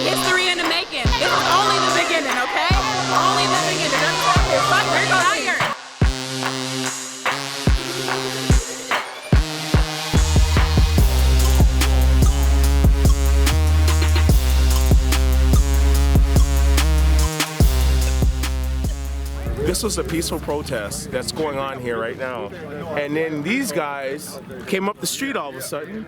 History in the making. This is only the beginning, okay? Only the beginning. We're tired. This was a peaceful protest that's going on here right now. And then these guys came up the street all of a sudden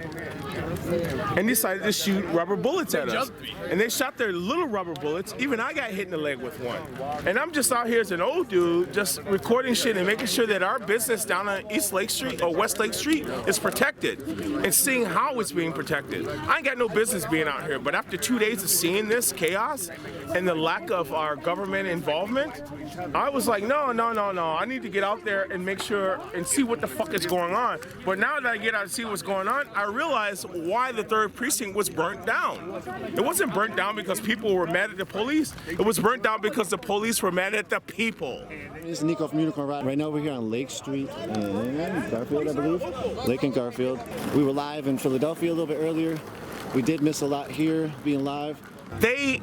and decided to shoot rubber bullets at us. And they shot their little rubber bullets. Even I got hit in the leg with one. And I'm just out here as an old dude just recording shit and making sure that our business down on East Lake Street or West Lake Street is protected and seeing how it's being protected. I ain't got no business being out here, but after 2 days of seeing this chaos and the lack of our government involvement, I was like, no. I need to get out there and make sure and see what the fuck is going on. But now that I get out and see what's going on, I realize why the 3rd precinct was burnt down. It wasn't burnt down because people were mad at the police. It was burnt down because the police were mad at the people. This is Nico from Unicorn Riot. Right now we're here on Lake Street and Garfield, I believe. Lake and Garfield. We were live in Philadelphia a little bit earlier. We did miss a lot here being live. They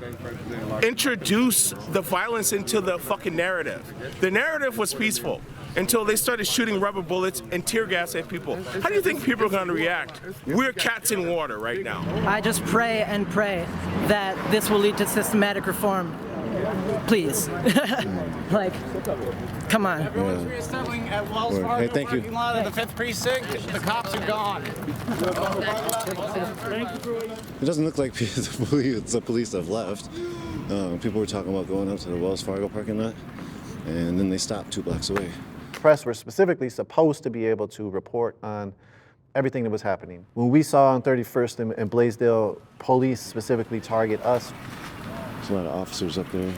introduced the violence into the fucking narrative. The narrative was peaceful until they started shooting rubber bullets and tear gas at people. How do you think people are going to react? We're cats in water right now. I just pray and pray that this will lead to systematic reform. Please. Like, come on. Yeah. Reassembling at Wells Fargo Hey, thank you. parking lot of the 5th precinct. The cops are gone. It doesn't look like the police have left. People were talking about going up to the Wells Fargo parking lot, and then they stopped 2 blocks away. Press were specifically supposed to be able to report on everything that was happening. When we saw on 31st and Blaisdell, police specifically target us. There's a lot of officers up there.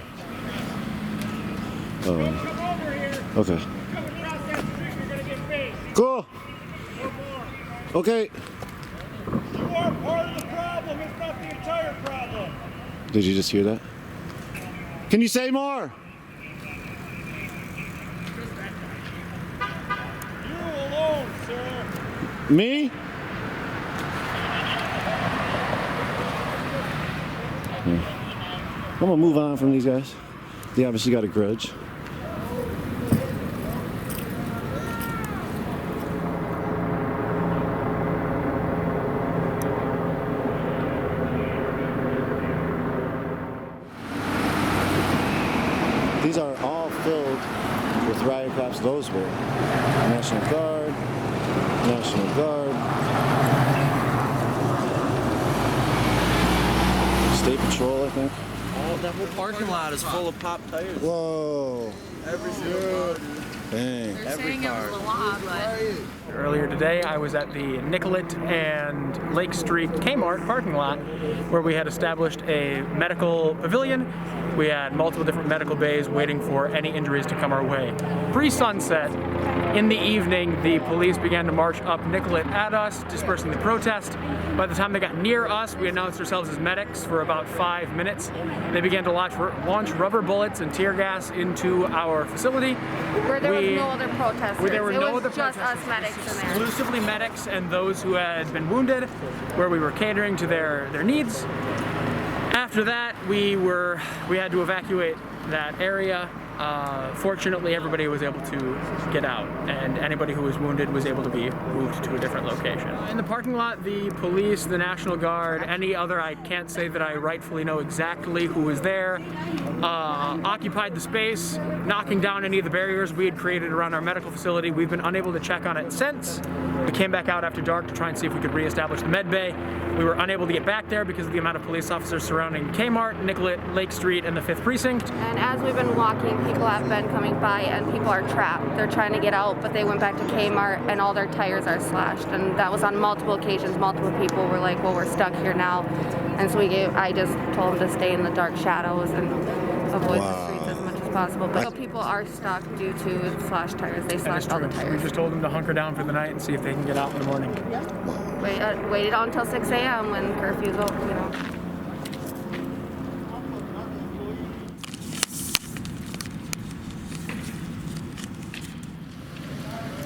Okay. Cool. Okay. You are part of the problem, it's not the entire problem. Did you just hear that? Can you say more? You're alone, sir. Me? I'm gonna move on from these guys. They obviously got a grudge. These are all filled with riot cops. Those were National Guard, National Guard, State Patrol, I think. That whole parking lot is full of pop tires. Whoa. Every single car. Dang. They're saying it was a law, but... Earlier today, I was at the Nicollet and Lake Street Kmart parking lot where we had established a medical pavilion. We had multiple different medical bays waiting for any injuries to come our way. Pre-sunset, in the evening, the police began to march up Nicollet at us, dispersing the protest. By the time they got near us, we announced ourselves as medics for about 5 minutes. They began to launch rubber bullets and tear gas into our facility. Where there was no other protesters. Where there were no other just protesters. us medics in there. Exclusively medics and those who had been wounded, where we were catering to their needs. After that, we had to evacuate that area. Fortunately, everybody was able to get out, and anybody who was wounded was able to be moved to a different location. In the parking lot, the police, the National Guard, any other, I can't say that I rightfully know exactly who was there, occupied the space, knocking down any of the barriers we had created around our medical facility. We've been unable to check on it since. We came back out after dark to try and see if we could reestablish the med bay. We were unable to get back there because of the amount of police officers surrounding Kmart, Nicollet, Lake Street, and the 5th Precinct. And as we've been walking, people have been coming by and people are trapped. They're trying to get out, but they went back to Kmart and all their tires are slashed. And that was on multiple occasions. Multiple people were like, well, we're stuck here now. And so I just told them to stay in the dark shadows and avoid the streets as much as possible. But people are stuck due to slashed tires. They slashed all the tires. We just told them to hunker down for the night and see if they can get out in the morning. Waited until 6 a.m. when curfew's over, you know.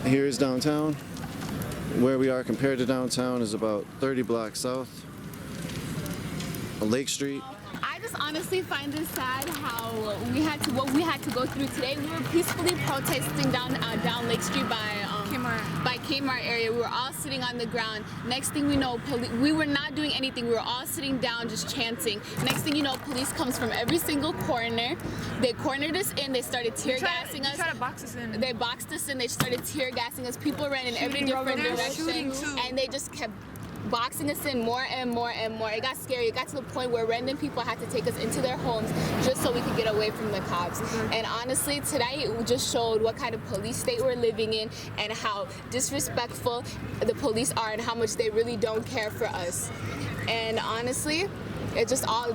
Here is downtown. Where we are compared to downtown is about 30 blocks south on Lake Street. I just honestly find it sad how what we had to go through today. We were peacefully protesting down Lake Street by Kmart area. We were all sitting on the ground. Next thing we know, we were not doing anything. We were all sitting down just chanting. Next thing you know, police comes from every single corner. They cornered us in. They started tear gassing us. They tried to box us in. They boxed us in. They started tear gassing us. People ran in every different direction, and they just kept boxing us in more and more and more. It got scary. It got to the point where random people had to take us into their homes just so we could get away from the cops. And honestly, tonight it just showed what kind of police state we're living in and how disrespectful the police are and how much they really don't care for us. And honestly, it's all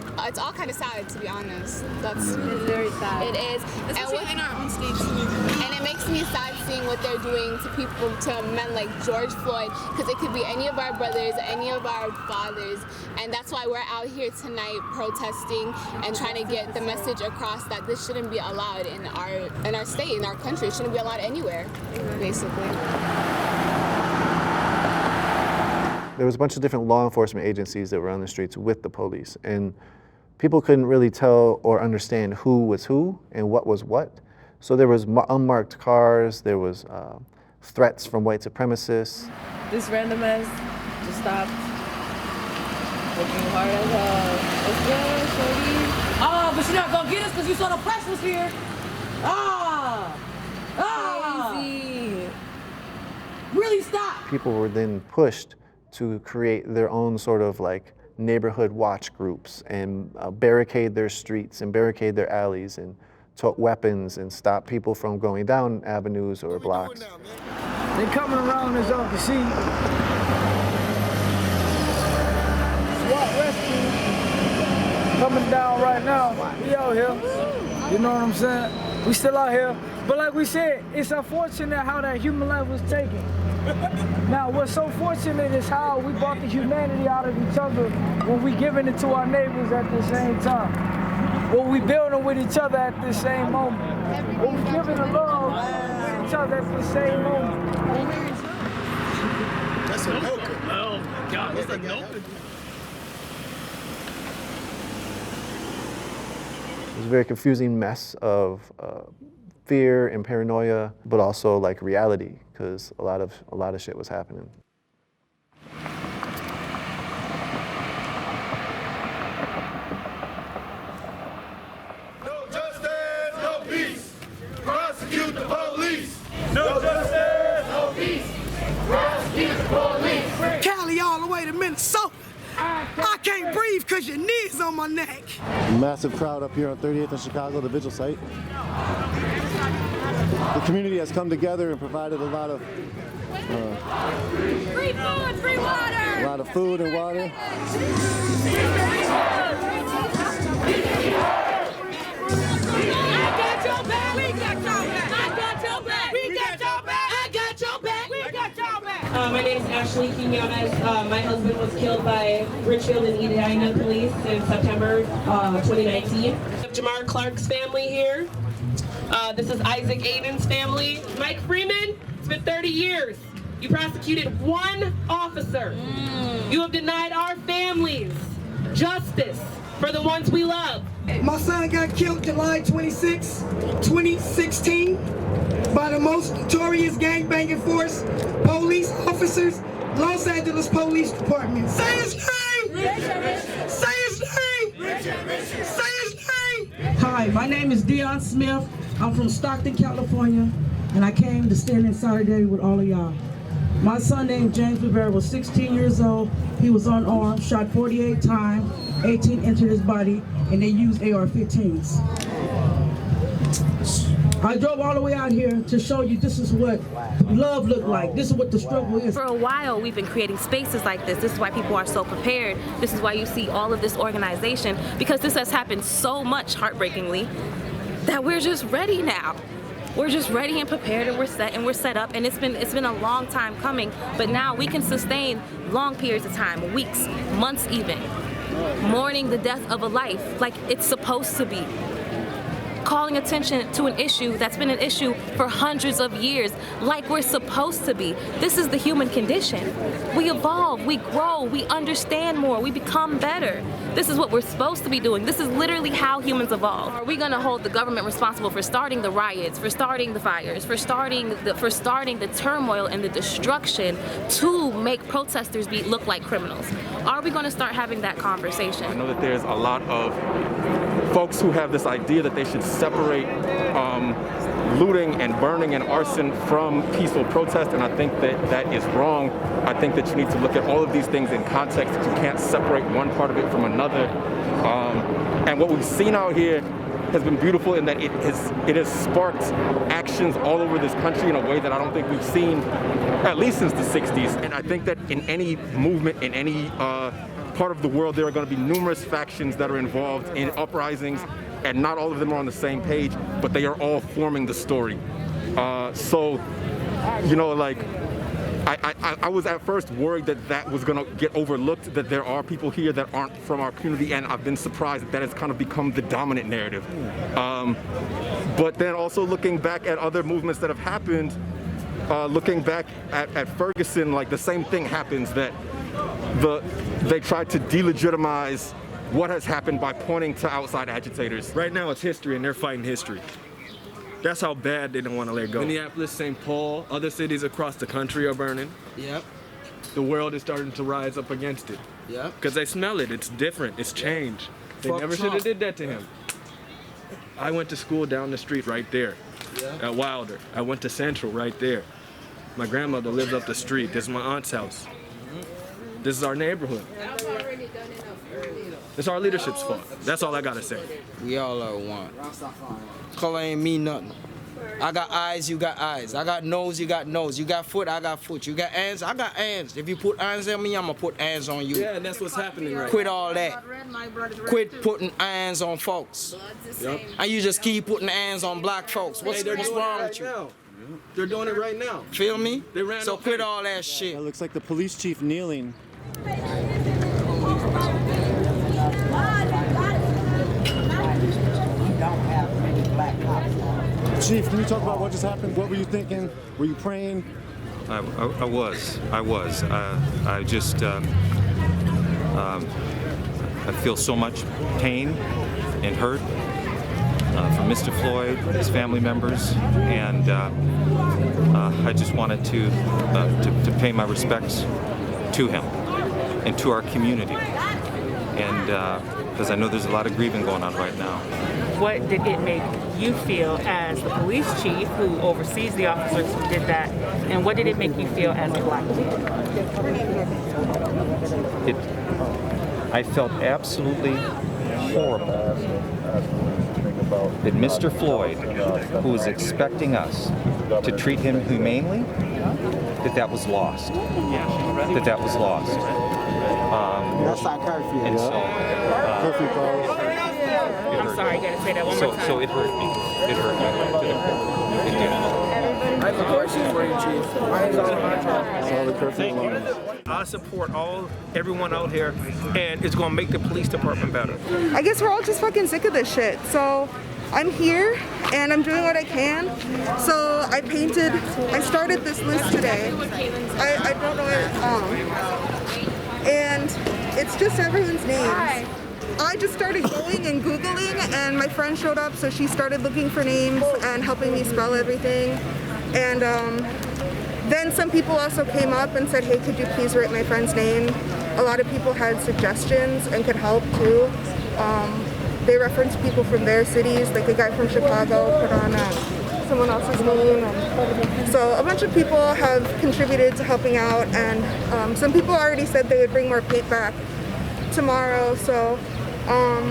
kind of sad, to be honest. It's very sad. It is. Especially in our own states. And it makes me sad seeing what they're doing to people, to men like George Floyd, because it could be any of our brothers, any of our fathers. And that's why we're out here tonight protesting and trying to get the message across that this shouldn't be allowed in our state, in our country. It shouldn't be allowed anywhere, basically. There was a bunch of different law enforcement agencies that were on the streets with the police, and people couldn't really tell or understand who was who and what was what. So there was unmarked cars, there was threats from white supremacists. This random ass just stopped looking hard as hell. What's good, shorty? Oh, but you're not gonna get us because you saw the press was here. Crazy. Really stop. People were then pushed to create their own sort of like neighborhood watch groups and barricade their streets and barricade their alleys and took weapons and stop people from going down avenues or blocks. They coming around, as y'all can see. SWAT rescue coming down right now. We out here. You know what I'm saying? We still out here. But like we said, it's unfortunate how that human life was taken. Now, what's so fortunate is how we brought the humanity out of each other when we giving it to our neighbors at the same time. When we building with each other at the same moment. When we giving the love to each other at the same moment. That's a milker. Oh my God, what's that milker? It was a very confusing mess of fear and paranoia, but also like reality, because a lot of shit was happening. No justice, no peace. Prosecute the police. No justice, no peace. Prosecute the police. Cali all the way to Minnesota. I can't breathe because your knees on my neck. Massive crowd up here on 38th in Chicago, the vigil site. The community has come together and provided a lot of Free food, free water. A lot of food and water. I got your back. We got your back. I got your back. We got your back. I got your back. We got your back. My name is Ashley Quinones. My husband was killed by Richfield and Edina Police in September 2019. Jamar Clark's family here. This is Isaac Aiden's family. Mike Freeman, it's been 30 years. You prosecuted one officer. You have denied our families justice for the ones we love. My son got killed July 26, 2016 by the most notorious gangbanging force, police officers, Los Angeles Police Department. Say his name! Say his name! Say his name! Hi, my name is Dion Smith. I'm from Stockton, California, and I came to stand in solidarity with all of y'all. My son named James Rivera was 16 years old. He was unarmed, shot 48 times, 18 entered his body, and they used AR-15s. I drove all the way out here to show you this is what love looked like. This is what the struggle is. For a while, we've been creating spaces like this. This is why people are so prepared. This is why you see all of this organization, because this has happened so much, heartbreakingly, that we're just ready now. We're just ready and prepared, and we're set up, and it's been a long time coming, but now we can sustain long periods of time, weeks, months even, mourning the death of a life like it's supposed to be. calling attention to an issue that's been an issue for hundreds of years, like we're supposed to be. This is the human condition. We evolve, we grow, we understand more, we become better. This is what we're supposed to be doing. This is literally how humans evolve. Are we gonna hold the government responsible for starting the riots, for starting the fires, for starting the turmoil and the destruction to make protesters look like criminals? Are we gonna start having that conversation? I know that there's a lot of folks who have this idea that they should separate looting and burning and arson from peaceful protest, and I think that that is wrong. I think that you need to look at all of these things in context. You can't separate one part of it from another. And what we've seen out here has been beautiful in that it has sparked actions all over this country in a way that I don't think we've seen at least since the 60s. And I think that in any movement, in any part of the world, there are going to be numerous factions that are involved in uprisings, and not all of them are on the same page, but they are all forming the story. So, you know, like, I was at first worried that that was going to get overlooked, that there are people here that aren't from our community, and I've been surprised that that has kind of become the dominant narrative. But then also looking back at other movements that have happened, looking back at Ferguson, like the same thing happens, that they tried to delegitimize what has happened by pointing to outside agitators. Right now it's history, and they're fighting history. That's how bad they don't want to let go. Minneapolis, St. Paul, other cities across the country are burning. Yep. The world is starting to rise up against it. Yep. Because they smell it. It's different. It's change. They Fuck never should Trump. have did that to him. I went to school down the street right there at Wilder. I went to Central right there. My grandmother lives up the street. This is my aunt's house. This is our neighborhood. It's our leadership's fault. That's all I gotta say. We all are one. Color ain't mean nothing. I got eyes, you got eyes. I got nose, you got nose. You got foot, I got foot. You got hands, I got hands. If you put hands on me, I'm gonna put hands on you. Yeah, and that's what's happening right now. Quit all that. Quit putting hands on folks. Yep. And you just keep putting hands on black folks. What's wrong with you? Now. They're doing it right now. Feel me? They ran so okay. quit all that shit. It looks like the police chief kneeling. Chief, can you talk about what just happened? What were you thinking? Were you praying? I was. I just, I feel so much pain and hurt from Mr. Floyd, his family members, and I just wanted to pay my respects to him and to our community, and because I know there's a lot of grieving going on right now. What did it make you feel as the police chief who oversees the officers who did that, and what did it make you feel as a black man? I felt absolutely horrible that Mr. Floyd, who was expecting us to treat him humanely, that was lost. That was lost. That's our curfew. And so, curfew calls. I'm sorry, I gotta say that one more time. So it hurt me. It hurt me. It did. Of course he's for you, Chief. All the curfew alarms. I support everyone out here, and it's gonna make the police department better. I guess we're all just fucking sick of this shit. So I'm here and I'm doing what I can. So I started this list today. I don't know it. And it's just everyone's names. I just started going and Googling, and my friend showed up, so she started looking for names and helping me spell everything. And then some people also came up and said, hey, could you please write my friend's name? A lot of people had suggestions and could help too. They referenced people from their cities, like a guy from Chicago put on someone else's name. And so a bunch of people have contributed to helping out, and some people already said they would bring more paint back tomorrow. So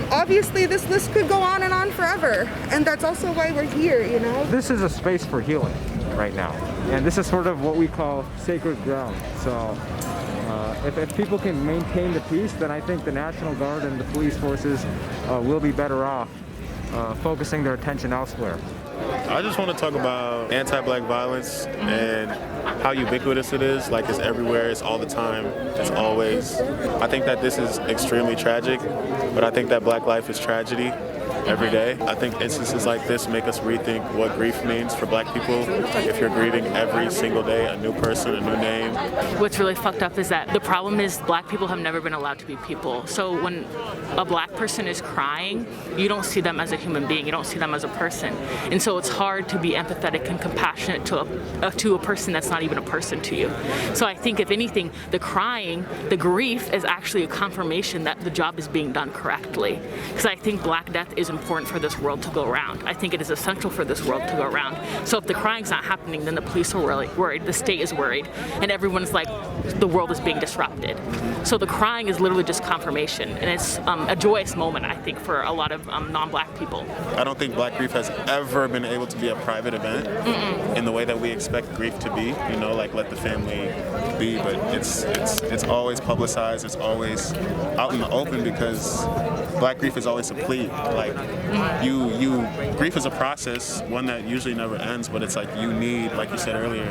obviously this list could go on and on forever, and that's also why we're here, you know? This is a space for healing right now, and this is sort of what we call sacred ground. So if people can maintain the peace, then I think the National Guard and the police forces will be better off focusing their attention elsewhere. I just want to talk about anti-black violence and how ubiquitous it is. Like, it's everywhere, it's all the time, it's always. I think that this is extremely tragic, but I think that Black life is tragedy every day. I think instances like this make us rethink what grief means for Black people. If you're grieving every single day a new person, a new name. What's really fucked up is that the problem is Black people have never been allowed to be people. So when a Black person is crying, you don't see them as a human being, you don't see them as a person. And so it's hard to be empathetic and compassionate to a person that's not even a person to you. So I think if anything, the crying, the grief is actually a confirmation that the job is being done correctly. Because I think Black death is important for this world to go around. I think it is essential for this world to go around. So if the crying's not happening, then the police are worried, the state is worried, and everyone's like, the world is being disrupted. So the crying is literally just confirmation, and it's a joyous moment, I think, for a lot of non-Black people. I don't think Black grief has ever been able to be a private event in the way that we expect grief to be, you know, like let the family be, but it's always publicized, it's always out in the open because Black grief is always a plea. Like, grief is a process, one that usually never ends, but it's like you need, like you said earlier,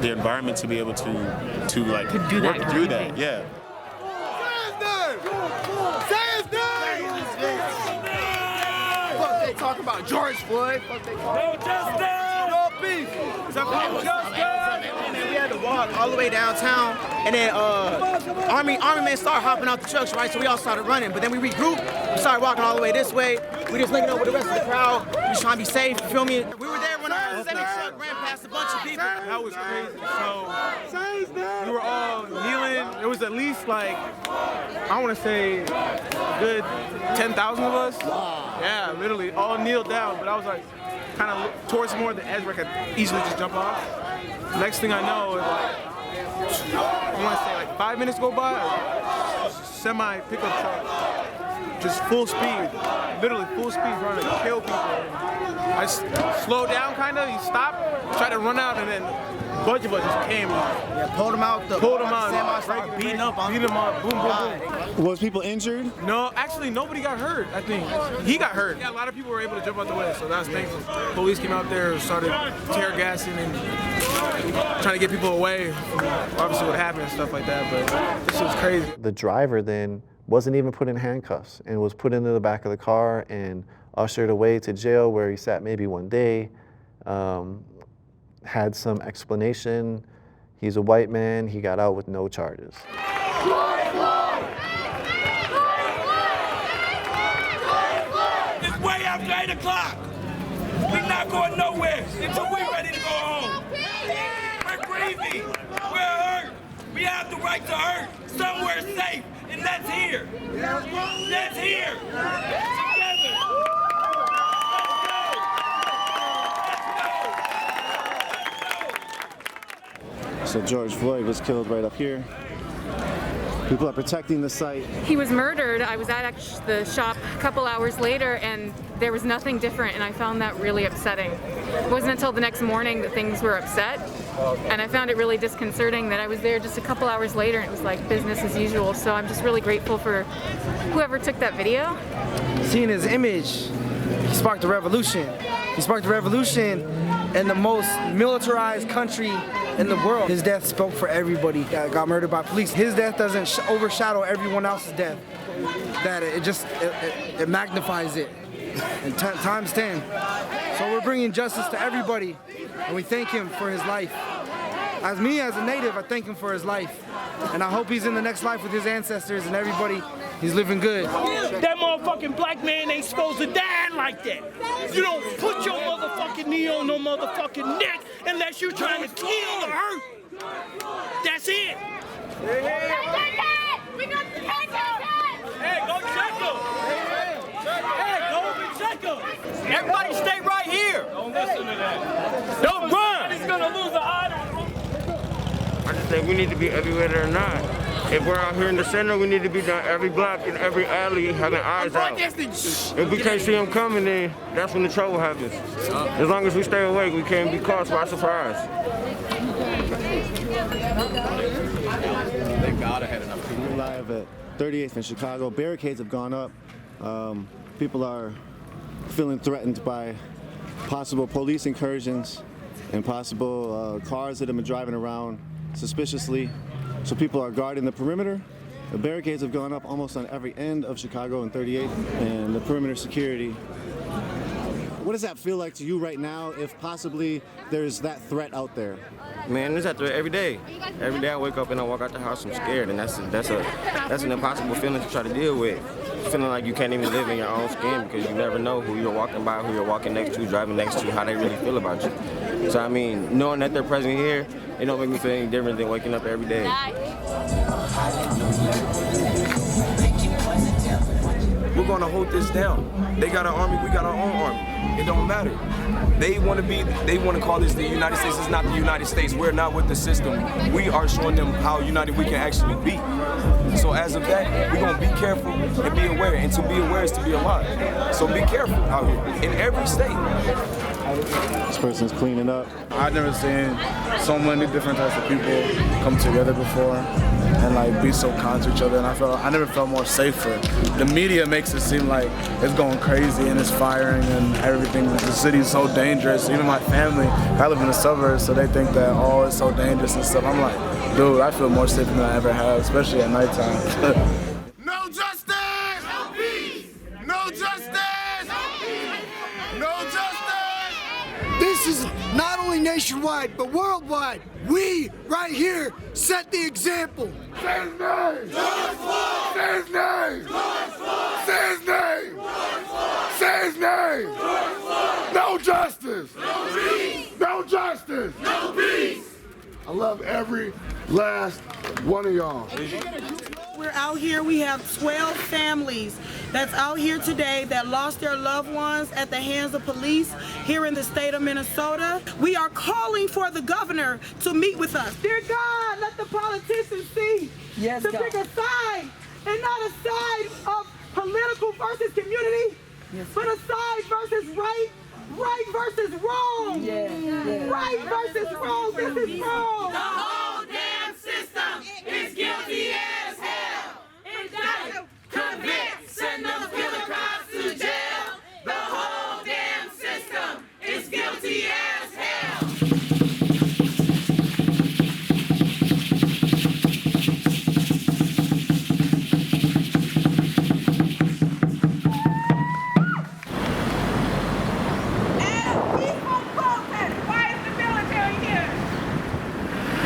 the environment to be able to like do that work through that. Yeah. Fuck they talk about George Floyd. Fuck they talk about justice. No beef. No justice. We had to walk all the way downtown, and then army men started hopping out the trucks, right? So we all started running, but then we regrouped. We started walking all the way this way. We just linking up with the rest of the crowd. We just trying to be safe. You feel me? We were there when our semi-truck ran past a bunch of people. That was crazy. So we were all kneeling. It was at least like, I want to say, a good 10,000 of us. Wow. Yeah, literally all kneeled down. But I was like, kind of towards more the edge where I could easily just jump off. Next thing I know is like, I want to say like 5 minutes go by, a semi pickup truck, just full speed, literally full speed, trying to kill people. I slowed down kind of, he stopped, tried to run out, and then a bunch of us just came. Yeah, pulled him out. Started beating up, boom, boom, boom. Was people injured? No, actually nobody got hurt, I think. He got hurt. Yeah, a lot of people were able to jump out the way, so that was thankful. Police came out there, started tear gassing and trying to get people away from obviously what happened and stuff like that, but this was crazy. The driver then wasn't even put in handcuffs and was put into the back of the car and ushered away to jail where he sat maybe one day, had some explanation. He's a white man, he got out with no charges. It's way after 8 o'clock. We're not going nowhere until we're ready to go home. We're grieving, we're hurt. We have the right to hurt somewhere safe, and that's here. That's here. Together. So George Floyd was killed right up here. People are protecting the site. He was murdered. I was at the shop a couple hours later and there was nothing different, and I found that really upsetting. It wasn't until the next morning that things were upset, and I found it really disconcerting that I was there just a couple hours later and it was like business as usual. So I'm just really grateful for whoever took that video. Seeing his image, he sparked a revolution. He sparked a revolution in the most militarized country in the world. His death spoke for everybody that got murdered by police. His death doesn't overshadow everyone else's death. That it magnifies it and times 10. So we're bringing justice to everybody, and we thank him for his life. As a native, I thank him for his life, and I hope he's in the next life with his ancestors and everybody. He's living good. That motherfucking black man ain't supposed to die like that. You don't put your motherfucking knee on no motherfucking neck unless you're trying to kill or hurt. That's it. We got the Hey, go check him. Hey, go over and check him. Everybody stay right here. Don't listen to that. Don't run. He's gonna lose the eye. I just think we need to be everywhere they're not. If we're out here in the center, we need to be down every block and every alley having eyes out. If we can't see them coming, then that's when the trouble happens. As long as we stay awake, we can't be caught by surprise. Thank God I had enough people. We're live at 38th in Chicago. Barricades have gone up. People are feeling threatened by possible police incursions. and possible cars that have been driving around suspiciously. So people are guarding the perimeter. The barricades have gone up almost on every end of Chicago and 38th, and the perimeter security. What does that feel like to you right now if possibly there's that threat out there? Man, there's that threat every day. Every day I wake up and I walk out the house, I'm scared, and that's an impossible feeling to try to deal with. Feeling like you can't even live in your own skin because you never know who you're walking by, who you're walking next to, driving next to, how they really feel about you. So I mean, knowing that they're present here, it don't make me feel any different than waking up every day. We're gonna hold this down. They got an army, we got our own army. It don't matter. They want to call this the United States. It's not the United States. We're not with the system. We are showing them how united we can actually be. So as of that, we're gonna be careful and be aware. And to be aware is to be alive. So be careful out here in every state. This person's cleaning up. I've never seen so many different types of people come together before and like be so kind to each other, and I never felt more safer. The media makes it seem like it's going crazy and it's firing and everything. The city's so dangerous. Even my family, I live in the suburbs, so they think that it's so dangerous and stuff. I'm like, dude, I feel more safe than I ever have, especially at nighttime. No justice! No peace! No justice! No peace! No justice! This is not only nationwide, but worldwide. We, right here, set the example. Say his name! George Floyd! Say his name! George Floyd! Say his name! George Floyd! Say his name! George Floyd! No justice! No peace! No justice! No peace! I love every last one of y'all. We're out here, we have 12 families that's out here today that lost their loved ones at the hands of police here in the state of Minnesota. We are calling for the governor to meet with us. Dear God, let the politicians see the bigger side and not a side of political versus community, but a side versus right versus wrong. Right versus wrong, this is wrong. The whole damn system is guilty as hell. Indict, convict, send those killer cops to jail. The whole damn system is guilty as hell.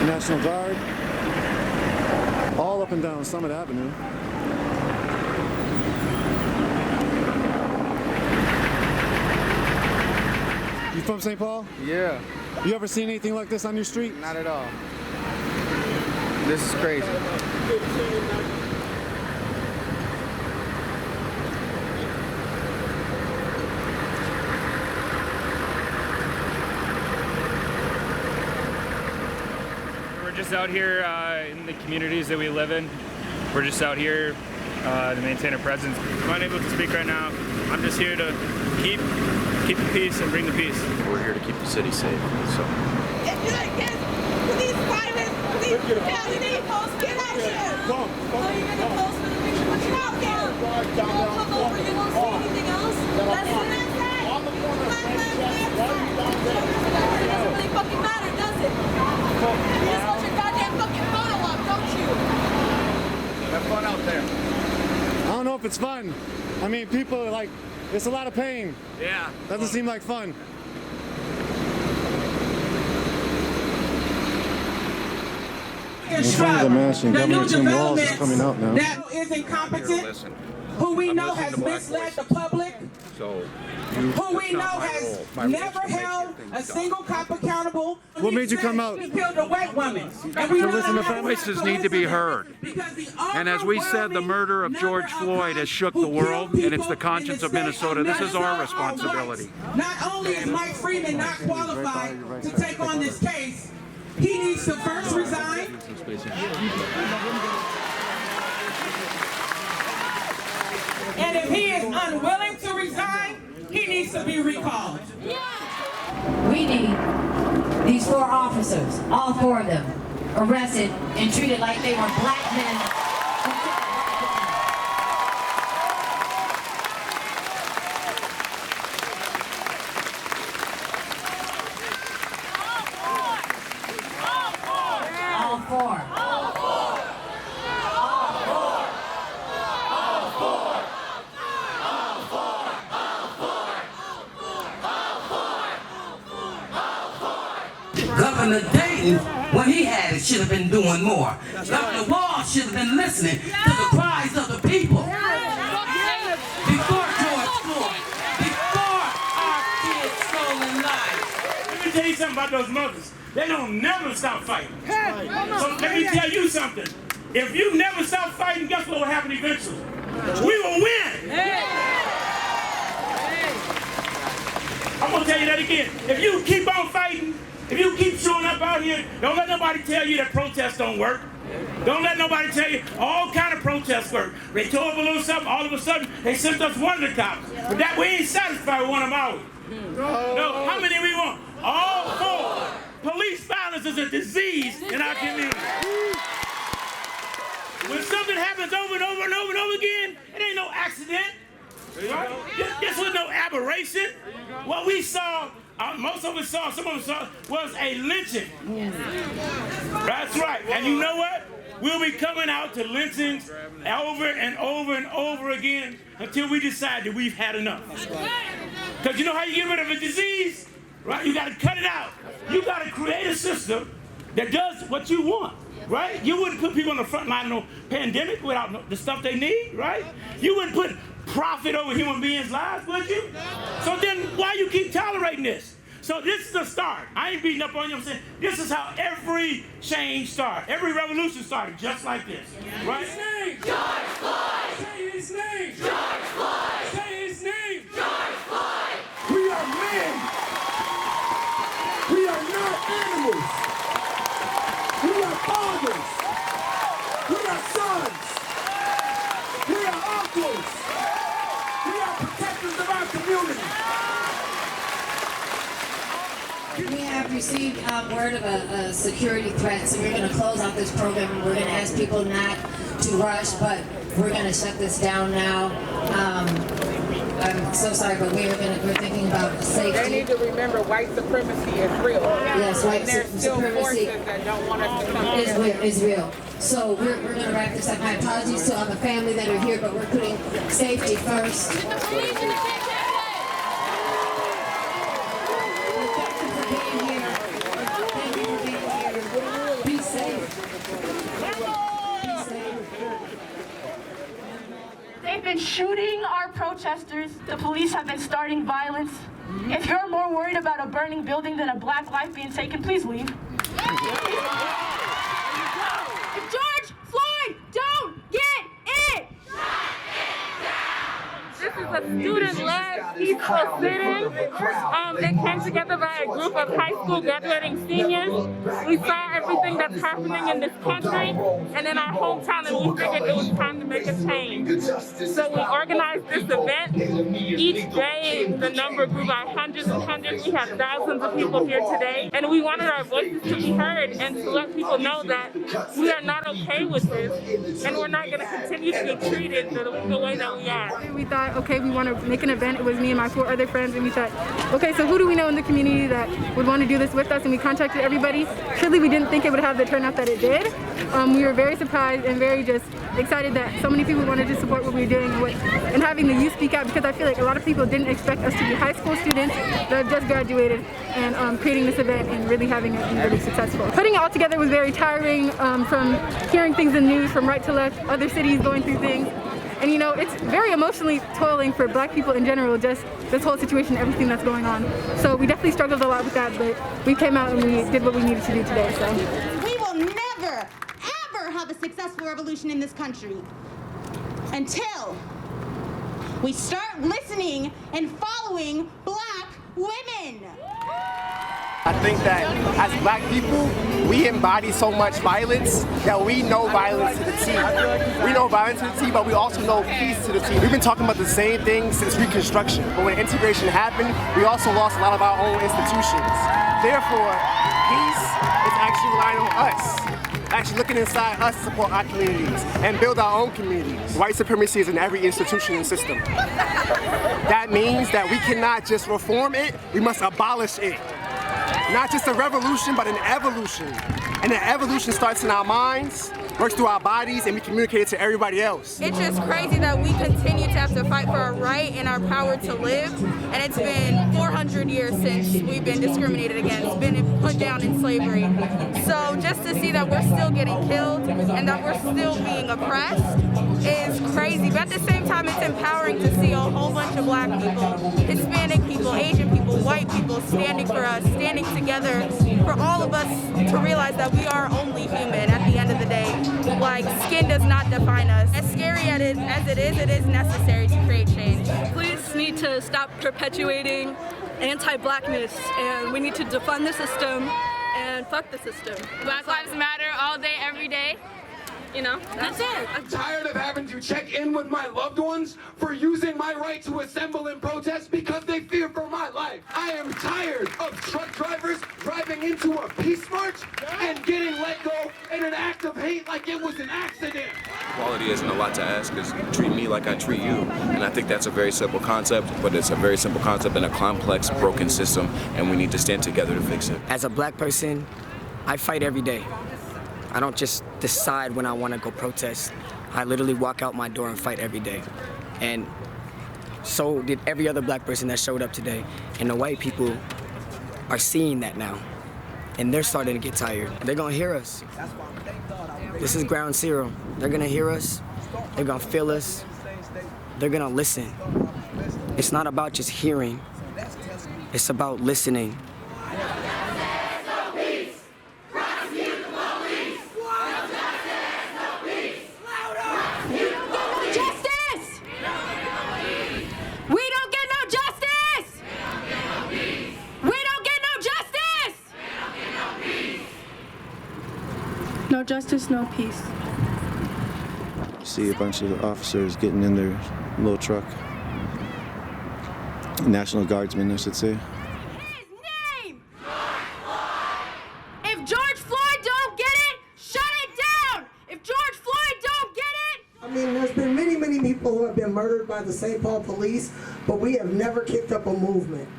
National Guard, all up and down Summit Avenue. You from St. Paul? Yeah. You ever seen anything like this on your street? Not at all. This is crazy. We're just out here in the communities that we live in. We're just out here to maintain a presence. I'm unable to speak right now. I'm just here to keep the peace and bring the peace. We're here to keep the city safe. So. If you're against police violence, police brutality, get action! Are you going to post for the picture? Put your mouth down! You won't come over, you won't say anything else? That's what I say! It doesn't really fucking matter, does it? You just want your goddamn fucking photo up, don't you? Have fun out there. I don't know if it's fun. I mean, people are like, it's a lot of pain. Yeah. Doesn't seem like fun. In front of the mansion, Governor Tim Walz is coming out now. That is incompetent, who we know has misled the public, who we know has never held a single cop accountable. What made you come out? He killed a white woman. Voices need to be heard. And as we said, the murder of George Floyd has shook the world, and it's the conscience of Minnesota. This is our responsibility. Not only is Mike Freeman not qualified to take on this case, he needs to first resign. And if he is unwilling to resign, he needs to be recalled. We need these 4 officers, all 4 of them, arrested and treated like they were black men. for? Governor Dayton, when he had it, should have been doing more. Governor Wall should have been listening to the cries of the people. Before George Floyd, before our kids' stolen lives. Let me tell you something about those mothers. They don't never stop fighting. So let me tell you something. If you never stop fighting, guess what will happen eventually? We will win. I'm going to tell you that again. If you keep on fighting, if you keep showing up out here, don't let nobody tell you that protests don't work. Don't let nobody tell you all kind of protests work. They tore up a little something, all of a sudden they sent us one of the cops. But that we ain't satisfied with one of ours. No, how many we want? All four. Police violence is a disease in our community. When something happens over and over and over and over again, it ain't no accident. Right? This was no aberration. What we saw, most of us saw, some of us saw, was a lynching. That's right. And you know what? We'll be coming out to lynchings over and over and over again until we decide that we've had enough. Because you know how you get rid of a disease? Right? You got to cut it out. You got to create a system that does what you want. Right? You wouldn't put people on the front line of no pandemic without the stuff they need, right? You wouldn't put profit over human beings' lives, would you? So then why you keep tolerating this? So this is the start. I ain't beating up on you. I'm saying this is how every change started. Every revolution started just like this, right? Say his name, George Floyd. Say his name, George Floyd. Say his name, George Floyd. We are men. We are not animals. We are fathers. We are sons. We are uncles. We are protectors of our community. We have received word of a security threat, so we're going to close out this program and we're going to ask people not to rush, but we're going to shut this down now. I'm so sorry, but we're thinking about safety. They need to remember white supremacy is real. Yes, white there's still supremacy forces that don't want us to come is real. So we're going to wrap this up. My apologies to all the family that are here, but we're putting safety first. They've been shooting our protesters. The police have been starting violence. If you're more worried about a burning building than a black life being taken, please leave. If George Floyd don't get it! This is a student-led peaceful sit-in. They came together by a group of high school graduating seniors. We saw everything that's happening in this country and in our hometown, and we figured it was time to make a change. So we organized this event. Each day, the number grew by hundreds and hundreds. We had thousands of people here today, and we wanted our voices to be heard and to let people know that we are not okay with this, and we're not going to continue to be treated the way that we are. We thought, okay, we want to make an event. It was me and my 4 other friends, and we thought, okay, so who do we know in the community that would want to do this with us? And we contacted everybody. Truly, we didn't think it would have the turnout that it did. We were very surprised and very just excited that so many people wanted to support what we were doing and having the youth speak out, because I feel like a lot of people didn't expect us to be high school students that have just graduated and creating this event and really having it be really successful. Putting it all together was very tiring, from hearing things in the news from right to left, other cities going through things. And you know, it's very emotionally toiling for black people in general, just this whole situation, everything that's going on. So we definitely struggled a lot with that, but we came out and we did what we needed to do today. So we will never, ever have a successful revolution in this country until we start listening and following black women. I think that as black people, we embody so much violence that we know violence to the T. We know violence to the T, but we also know peace to the T. We've been talking about the same thing since Reconstruction, but when integration happened, we also lost a lot of our own institutions. Therefore, peace is actually relying on us, actually looking inside us to support our communities and build our own communities. White supremacy is in every institution and system. That means that we cannot just reform it, we must abolish it. not just a revolution, but an evolution. And the evolution starts in our minds, works through our bodies, and we communicate it to everybody else. It's just crazy that we continue to have to fight for our right and our power to live. And it's been 400 years since we've been discriminated against, been put down in slavery. So just to see that we're still getting killed and that we're still being oppressed is crazy. But at the same time, it's empowering to see a whole bunch of black people, Hispanic people, Asian people, white people standing for us, standing together for all of us to realize that we are only human at the end of the day. Like, skin does not define us. As scary as it is necessary to create change. Police need to stop perpetuating anti-blackness, and we need to defund the system and fuck the system. Black Lives Matter all day, every day. You know, that's it. I'm tired of having to check in with my loved ones for using my right to assemble and protest because they fear for my life. I am tired of truck drivers driving into a peace march and getting let go in an act of hate like it was an accident. Equality isn't a lot to ask, is treat me like I treat you. And I think that's a very simple concept, but it's a very simple concept in a complex, broken system, and we need to stand together to fix it. As a black person, I fight every day. I don't just decide when I want to go protest. I literally walk out my door and fight every day. And so did every other black person that showed up today. And the white people are seeing that now. And they're starting to get tired. They're gonna hear us. This is ground zero. They're gonna hear us. They're gonna feel us. They're gonna listen. It's not about just hearing. It's about listening. No justice, no peace. See a bunch of officers getting in their little truck. National Guardsmen, I should say. If George Floyd don't get it, shut it down! If George Floyd don't get it! I mean, there's been many, many people who have been murdered by the St. Paul police, but we have never kicked up a movement.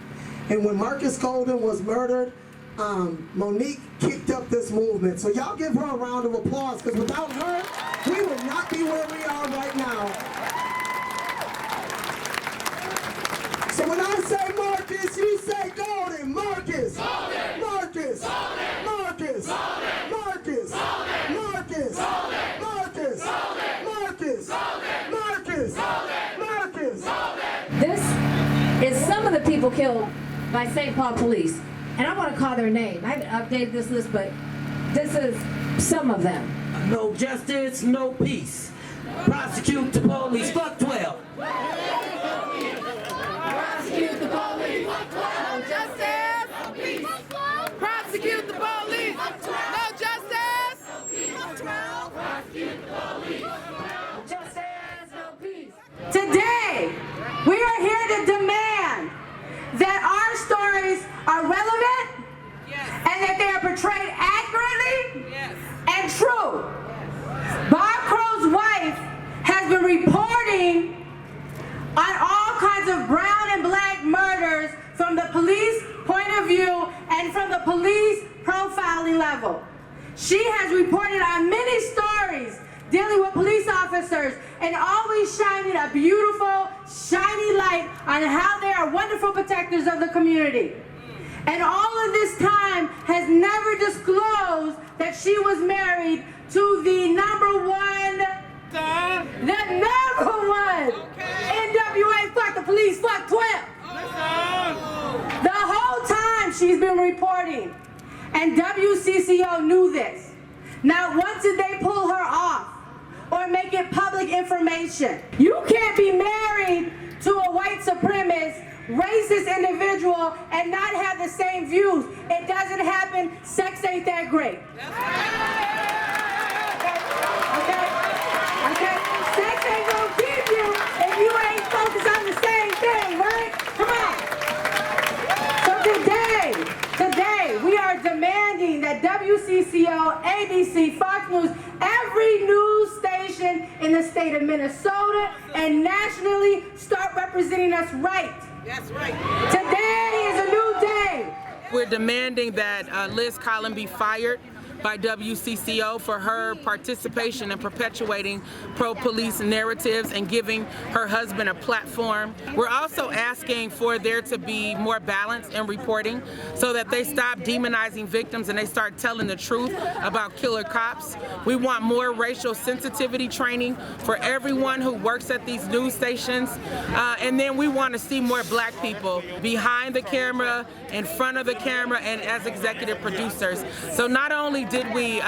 And when Marcus Golden was murdered, Monique kicked up this movement. So y'all give her a round of applause, because without her, we would not be where we are right now. So when I say Marcus, you say Golden. Marcus! Golden! Marcus! Golden! Marcus! Golden! Marcus! Golden! Marcus! Golden! Marcus! Golden! Marcus! Golden! Marcus! Golden! Marcus! Golden! This is some of the people killed by St. Paul Police. And I want to call their name. I haven't updated this list, but this is some of them. No justice, no peace. Prosecute the police, fuck 12. Prosecute the police! No justice! No peace! Prosecute the police! No justice! Prosecute the police! No justice, no peace! Today, we are here to demand that our stories are relevant, and that they are portrayed accurately and true. Bob Crow's wife has been reporting on all kinds of brown and black murders from the police point of view and from the police profiling level. She has reported on many stories dealing with police officers and always shining a beautiful, shiny light on how they are wonderful protectors of the community. And all of this time has never disclosed that she was married to the number one NWA, fuck the police, fuck 12. The whole time she's been reporting. And WCCO knew this. Not once did they pull her off or make it public information. You can't be married to a white supremacist, racist individual and not have the same views. It doesn't happen. Sex ain't that great. Okay? Sex ain't gonna keep you if you ain't focused on the same thing, right? Come on. So today, we are demanding that WCCO, ABC, Fox News, every news station in the state of Minnesota and nationally start representing us right. That's right. Today is a new day. We're demanding that Liz Collin be fired by WCCO for her participation in perpetuating pro-police narratives and giving her husband a platform. We're also asking for there to be more balance in reporting so that they stop demonizing victims and they start telling the truth about killer cops. We want more racial sensitivity training for everyone who works at these news stations. And then we want to see more black people behind the camera, in front of the camera, and as executive producers. So not only did we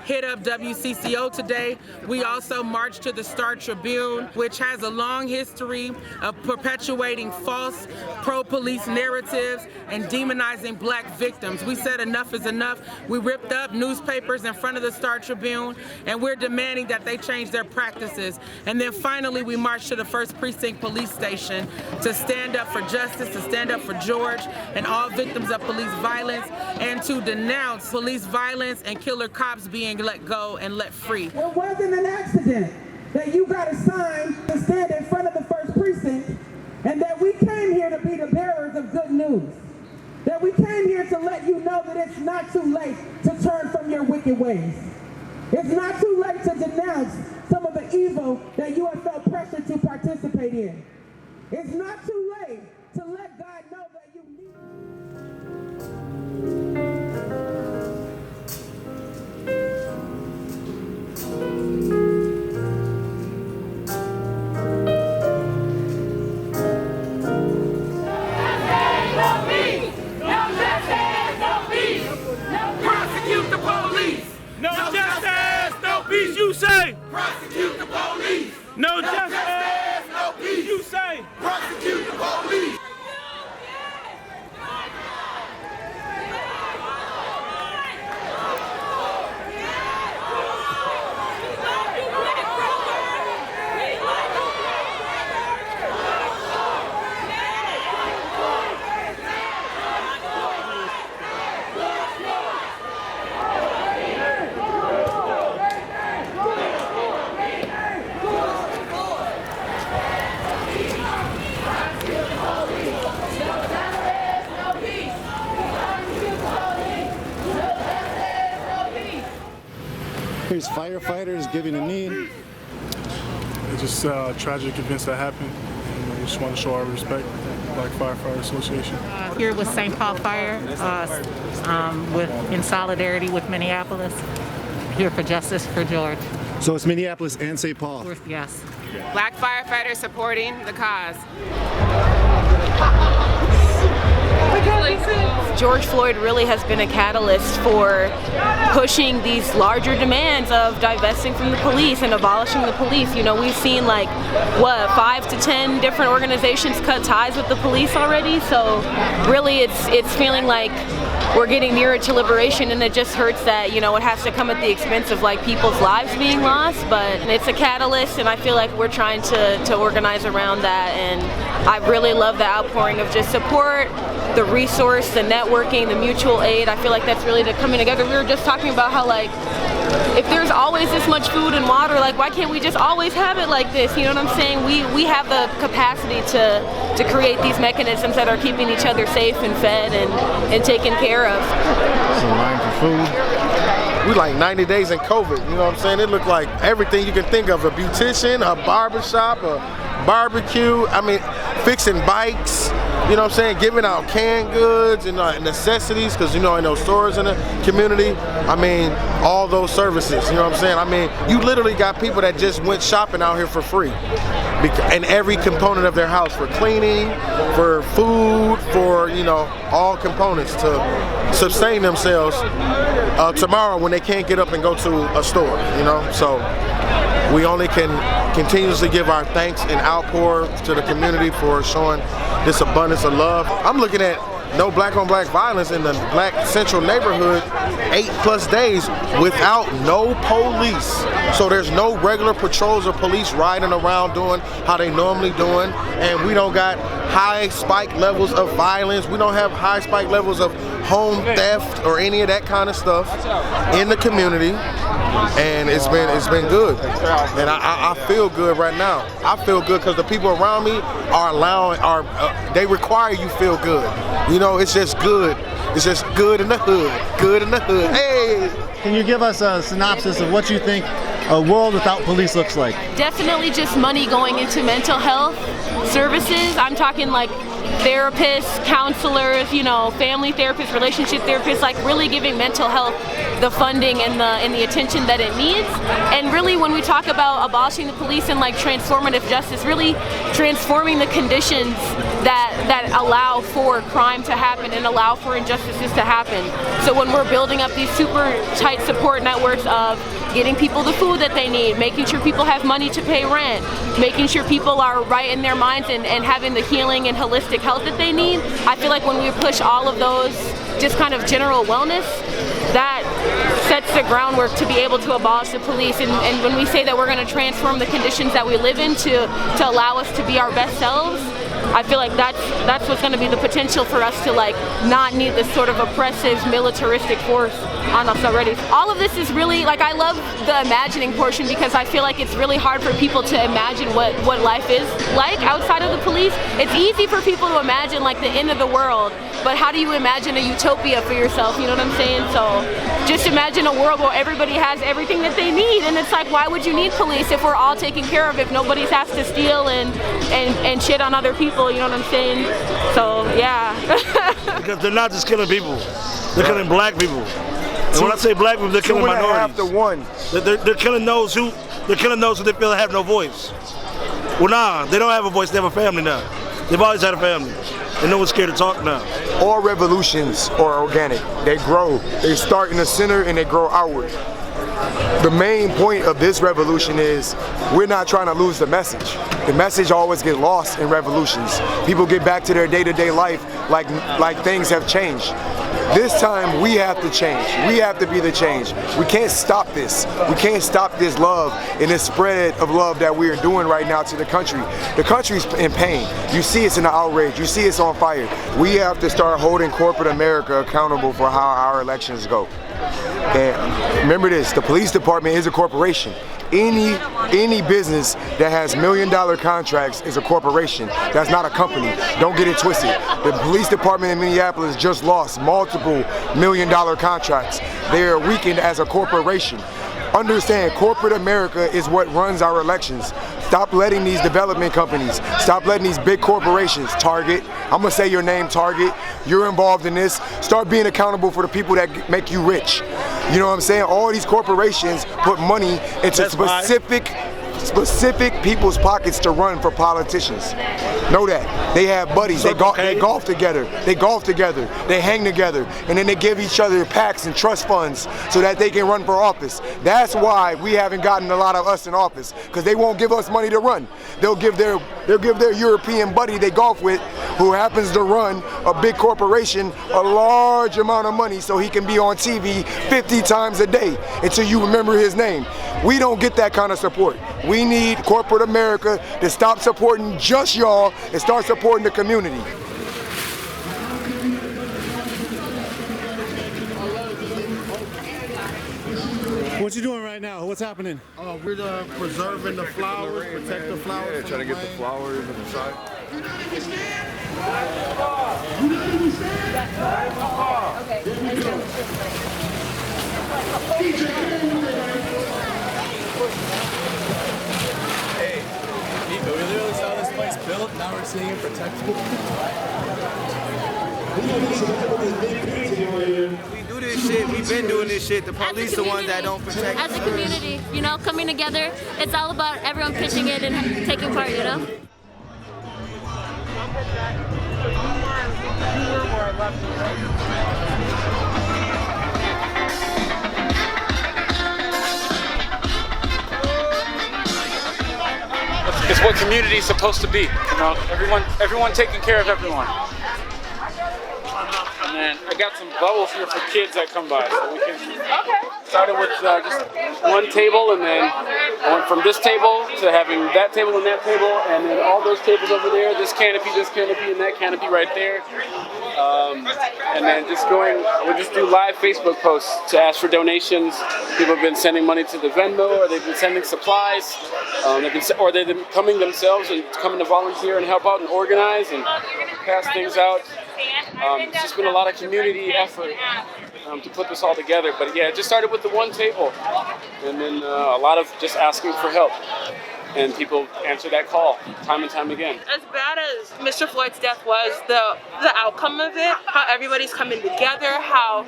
hit up WCCO today, we also marched to the Star Tribune, which has a long history of perpetuating false pro-police narratives and demonizing black victims. We said enough is enough. We ripped up newspapers in front of the Star Tribune, and we're demanding that they change their practices. And then finally, we marched to the 1st Precinct Police Station to stand up for justice, to stand up for George and all victims of police violence, and to denounce police violence and killer cops being let go and let free. It wasn't an accident that you got assigned to stand in front of the 1st Precinct, and that we came here to be the bearers of good news. That we came here to let you know that it's not too late to turn from your wicked ways. It's not too late to denounce some of the evil that you have felt pressure to participate in. It's not too late to let God know that you need. Prosecute the police! No justice, no peace, you say! Prosecute the police! No justice, no peace, you say! Prosecute the police! Here's firefighters giving a knee. It's just tragic events that happen, and we just want to show our respect, like Firefighter Association. Here with St. Paul Fire, in solidarity with Minneapolis, here for justice for George. So it's Minneapolis and St. Paul. Yes. Black firefighters supporting the cause. George Floyd really has been a catalyst for pushing these larger demands of divesting from the police and abolishing the police. You know, we've seen like, what, 5 to 10 different organizations cut ties with the police already, so really it's feeling like we're getting nearer to liberation, and it just hurts that, you know, it has to come at the expense of like people's lives being lost, but it's a catalyst, and I feel like we're trying to organize around that, and I really love the outpouring of just support, the resource, the networking, the mutual aid. I feel like that's really coming together. We were just talking about how like, if there's always this much food and water, like why can't we just always have it like this? You know what I'm saying? We have the capacity to create these mechanisms that are keeping each other safe and fed and taken care of. Some line for food. We like 90 days in COVID, you know what I'm saying? It looked like everything you can think of, a beautician, a barbershop, a barbecue, I mean, fixing bikes, you know what I'm saying, giving out canned goods and necessities, because, you know, in those stores in the community, I mean, all those services, you know what I'm saying? I mean, you literally got people that just went shopping out here for free in every component of their house, for cleaning, for food, for, you know, all components to sustain themselves tomorrow when they can't get up and go to a store, you know? So we only can continuously give our thanks and outpour to the community for showing this abundance of love. I'm looking at no black on black violence in the Black Central neighborhood 8+ days without no police. So there's no regular patrols or police riding around doing how they normally doing, and we don't got high spike levels of violence. We don't have high spike levels of home theft or any of that kind of stuff in the community, and it's been good, and I feel good right now. I feel good because the people around me are they require you feel good. You know, it's just good It's just good in the hood, good in the hood. Hey! Can you give us a synopsis of what you think a world without police looks like? Definitely just money going into mental health services. I'm talking like therapists, counselors, you know, family therapists, relationship therapists, like really giving mental health the funding and the attention that it needs. And really when we talk about abolishing the police and like transformative justice, really transforming the conditions that allow for crime to happen and allow for injustices to happen. So when we're building up these super tight support networks of getting people the food that they need, making sure people have money to pay rent, making sure people are right in their minds and having the healing and holistic health that they need, I feel like when we push all of those just kind of general wellness, that sets the groundwork to be able to abolish the police. And when we say that we're going to transform the conditions that we live in to allow us to be our best selves, I feel like that's what's going to be the potential for us to like not need this sort of oppressive militaristic force on us already. All of this is really, like, I love the imagining portion because I feel like it's really hard for people to imagine what life is like outside of the police. It's easy for people to imagine like the end of the world, but how do you imagine a utopia for yourself, you know what I'm saying? So just imagine a world where everybody has everything that they need, and it's like, why would you need police if we're all taken care of, if nobody has to steal and shit on other people, you know what I'm saying? So yeah. Because they're not just killing people, they're killing black people. And when I say black people, they're killing minorities. They're killing those who they feel have no voice. Well, nah, they don't have a voice. They have a family now. They've always had a family, and no one's scared to talk now. All revolutions are organic. They grow. They start in the center and they grow outward. The main point of this revolution is we're not trying to lose the message. The message always gets lost in revolutions. People get back to their day-to-day life like things have changed. This time we have to change. We have to be the change. We can't stop this. We can't stop this love and this spread of love that we are doing right now to the country. The country's in pain. You see it's in the outrage. You see it's on fire. We have to start holding corporate America accountable for how our elections go. And remember this, the police department is a corporation. Any business that has $1 million contracts is a corporation. That's not a company. Don't get it twisted. The police department in Minneapolis just lost multiple $1 million contracts. They are weakened as a corporation. Understand, corporate America is what runs our elections. Stop letting these development companies, stop letting these big corporations, Target, I'm gonna say your name, Target, you're involved in this. Start being accountable for the people that make you rich. You know what I'm saying? All these corporations put money into specific people's pockets to run for politicians. Know that. They have buddies, they golf together, they hang together, and then they give each other PACs and trust funds so that they can run for office. That's why we haven't gotten a lot of us in office, because they won't give us money to run. They'll give their European buddy they golf with, who happens to run a big corporation, a large amount of money so he can be on TV 50 times a day until you remember his name. We don't get that kind of support. We need corporate America to stop supporting just y'all and start supporting the community. What you doing right now? What's happening? We're preserving the flowers, protect the flowers. Yeah, trying to get the flowers on the side. Hey, we literally saw this place built, now we're seeing it protected. We do this shit, we've been doing this shit. The police are the ones that don't protect us. As a community, you know, coming together, it's all about everyone pitching in and taking part, you know? It's what community is supposed to be. You know, everyone taking care of everyone. And then I got some bubbles here for kids that come by, so we can. Started with just one table, and then I went from this table to having that table and that table, and then all those tables over there. This canopy, and that canopy right there. And then we just do live Facebook posts to ask for donations. People have been sending money to the Venmo, or they've been sending supplies, they've been coming themselves and coming to volunteer and help out and organize and pass things out. It's just been a lot of community effort to put this all together. But yeah, it just started with the one table, and then a lot of just asking for help. And people answer that call time and time again. As bad as Mr. Floyd's death was, the outcome of it, how everybody's coming together, how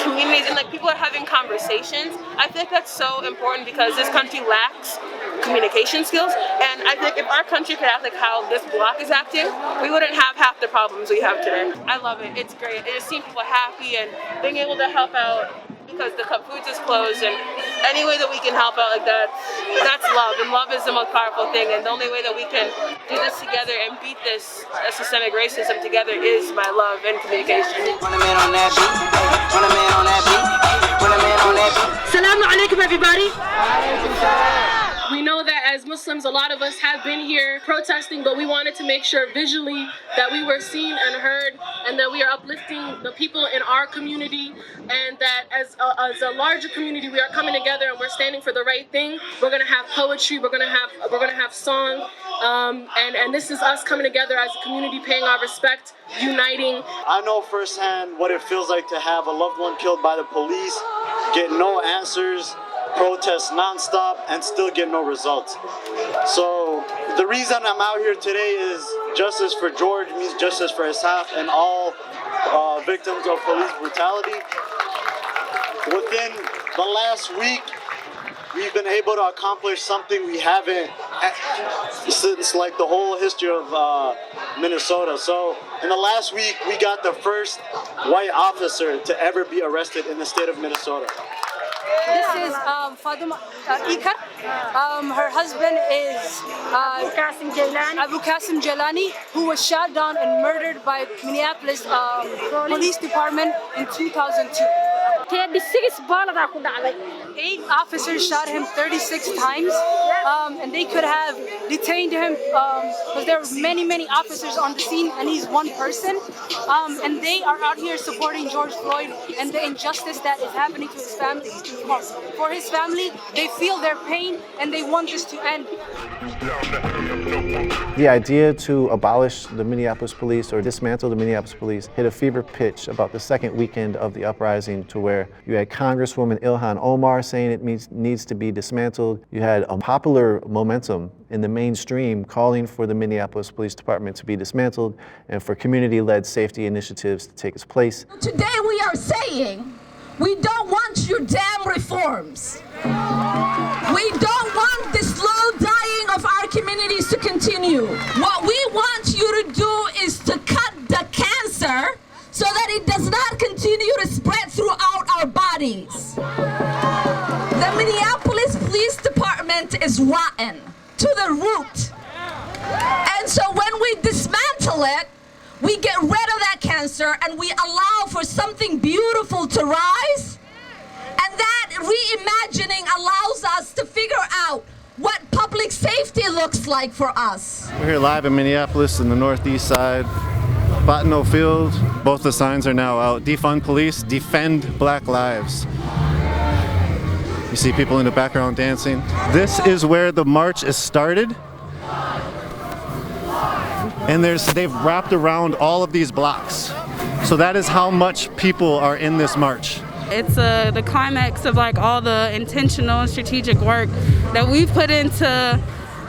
communities and like people are having conversations, I think that's so important because this country lacks communication skills. And I think if our country could act like how this block is acting, we wouldn't have half the problems we have today. I love it. It's great. It just seems people happy and being able to help out because the Cup Foods is closed, and any way that we can help out like that, that's love, and love is the most powerful thing, and the only way that we can do this together and beat this systemic racism together is by love and communication. Assalamu alaikum, everybody. We know that as Muslims, a lot of us have been here protesting, but we wanted to make sure visually that we were seen and heard, and that we are uplifting the people in our community, and that as a larger community, we are coming together and we're standing for the right thing. We're gonna have poetry, we're gonna have song, and this is us coming together as a community, paying our respect, uniting. I know firsthand what it feels like to have a loved one killed by the police, get no answers, protest nonstop, and still get no results. So the reason I'm out here today is justice for George means justice for Ishaq and all victims of police brutality. Within the last week, we've been able to accomplish something we haven't since like the whole history of Minnesota. So in the last week, we got the first white officer to ever be arrested in the state of Minnesota. This is Fatima Ikar. Her husband is Abu Qasim Jalani, who was shot down and murdered by Minneapolis Police Department in 2002. 8 officers shot him 36 times, and they could have detained him because there were many officers on the scene, and he's one person. And they are out here supporting George Floyd and the injustice that is happening to his family. For his family, they feel their pain and they want this to end. The idea to abolish the Minneapolis Police or dismantle the Minneapolis Police hit a fever pitch about the second weekend of the uprising, to where you had Congresswoman Ilhan Omar saying it needs to be dismantled. You had a popular momentum in the mainstream calling for the Minneapolis Police Department to be dismantled and for community-led safety initiatives to take its place. Today we are saying we don't want your damn reforms. We don't want the slow dying of our communities to continue. What we want you to do is to cut the cancer so that it does not continue to spread throughout our bodies. The Minneapolis Police Department is rotten to the root. And so when we dismantle it, we get rid of that cancer and we allow for something beautiful to rise. And that reimagining allows us to figure out what public safety looks like for us. We're here live in Minneapolis in the northeast side, Bottineau Field. Both the signs are now out. Defund police, defend black lives. You see people in the background dancing. This is where the march is started. And they've wrapped around all of these blocks. So that is how much people are in this march. It's the climax of like all the intentional and strategic work that we've put into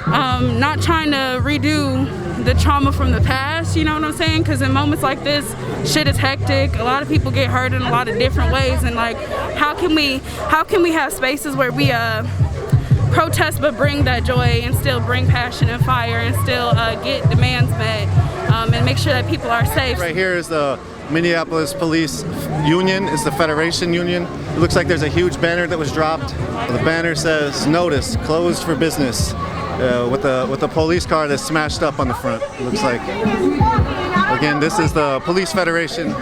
not trying to redo the trauma from the past, you know what I'm saying? Because in moments like this, shit is hectic. A lot of people get hurt in a lot of different ways, and like, how can we have spaces where we protest but bring that joy and still bring passion and fire and still get demands met and make sure that people are safe. Right here is the Minneapolis Police Union. It's the Federation Union. It looks like there's a huge banner that was dropped. The banner says, "Notice, closed for business," with a police car that's smashed up on the front, it looks like. Again, this is the Police Federation.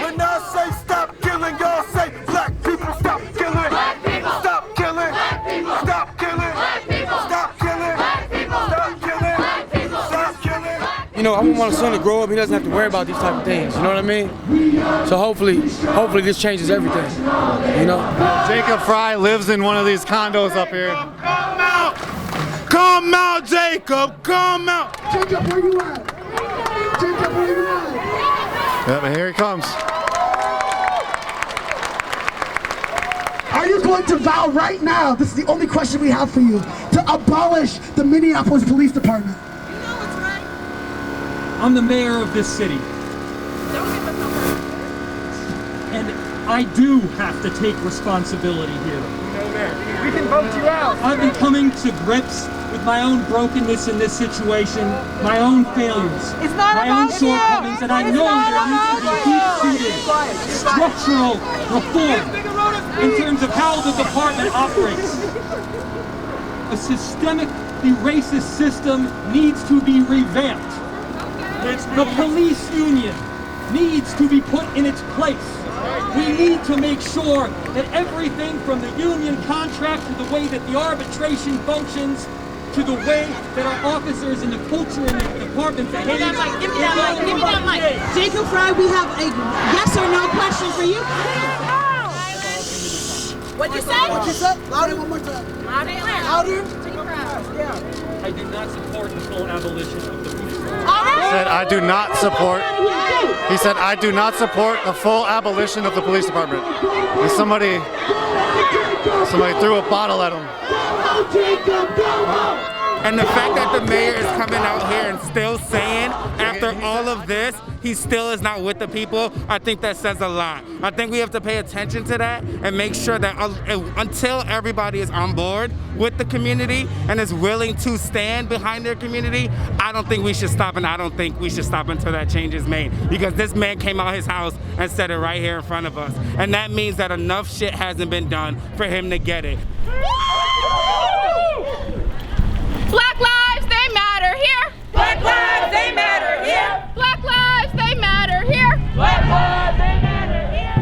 When I say stop killing, y'all say black people you know, I want my son to grow up. He doesn't have to worry about these type of things. You know what I mean? So hopefully this changes everything. You know. Jacob Fry lives in one of these condos up here. Come out, Jacob! Come out! Jacob, where you at? Jacob, where you at? Yep, and here he comes. Are you going to vow right now, this is the only question we have for you, to abolish the Minneapolis Police Department? I'm the mayor of this city. And I do have to take responsibility here. We can vote you out. I've been coming to grips with my own brokenness in this situation, my own failures, my own shortcomings, and I know there needs to be deep-seated structural reform in terms of how the department operates. A systemically racist system needs to be revamped. The police union needs to be put in its place. We need to make sure that everything from the union contract to the way that the arbitration functions to the way that our officers and the culture in the department behave. Give me that mic, give me that mic, give me that mic. Jacob Fry, we have a yes or no question for you. What'd you say? What'd you say? Louder one more time. Louder. Louder. I do not support the full abolition of the police. He said, I do not support. He said, I do not support the full abolition of the police department. And somebody threw a bottle at him. And the fact that the mayor is coming out here and still saying, after all of this, he still is not with the people, I think that says a lot. I think we have to pay attention to that and make sure that until everybody is on board with the community and is willing to stand behind their community, I don't think we should stop, and I don't think we should stop until that change is made. Because this man came out his house and said it right here in front of us. And that means that enough shit hasn't been done for him to get it. Black lives, they matter here. Black lives, they matter here. Black lives, they matter here. Black lives, they matter here.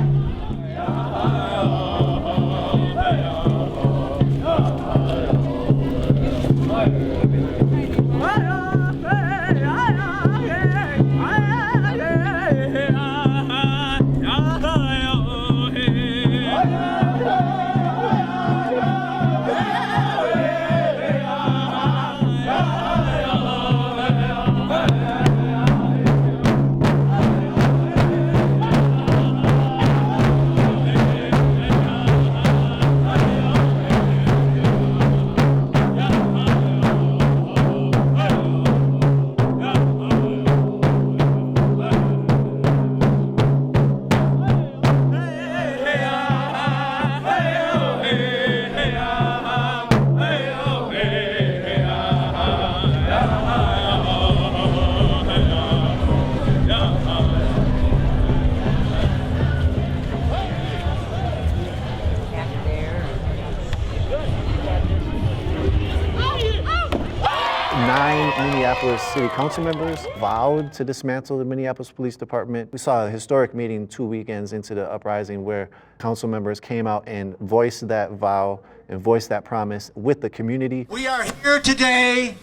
Minneapolis City Council members vowed to dismantle the Minneapolis Police Department. We saw a historic meeting 2 weekends into the uprising where council members came out and voiced that vow and voiced that promise with the community. We are here today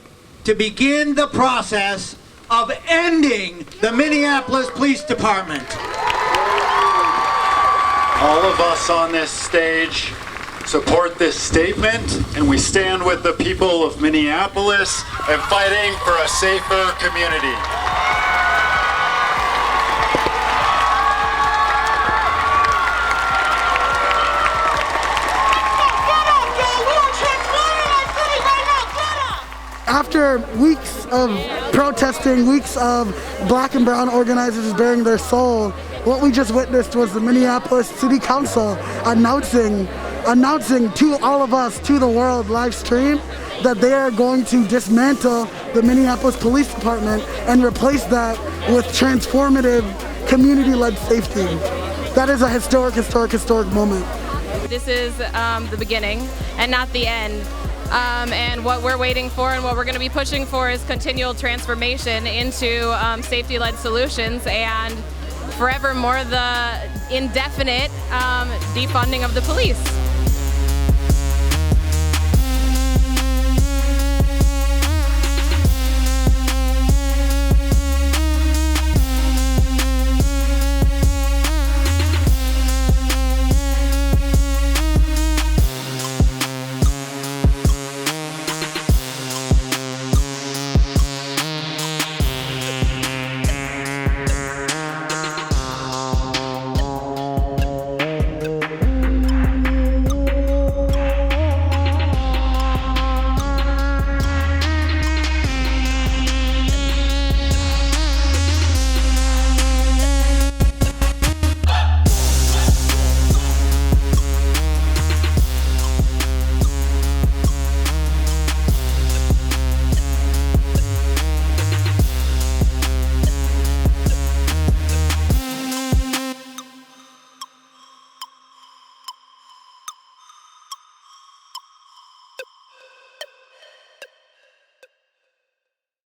to begin the process of ending the Minneapolis Police Department. All of us on this stage support this statement, and we stand with the people of Minneapolis and fighting for a safer community. After weeks of protesting, weeks of black and brown organizers bearing their soul, what we just witnessed was the Minneapolis City Council announcing to all of us, to the world, live stream, that they are going to dismantle the Minneapolis Police Department and replace that with transformative, community-led safety. That is a historic moment. This is the beginning and not the end. And what we're waiting for and what we're going to be pushing for is continual transformation into safety-led solutions and forevermore the indefinite defunding of the police.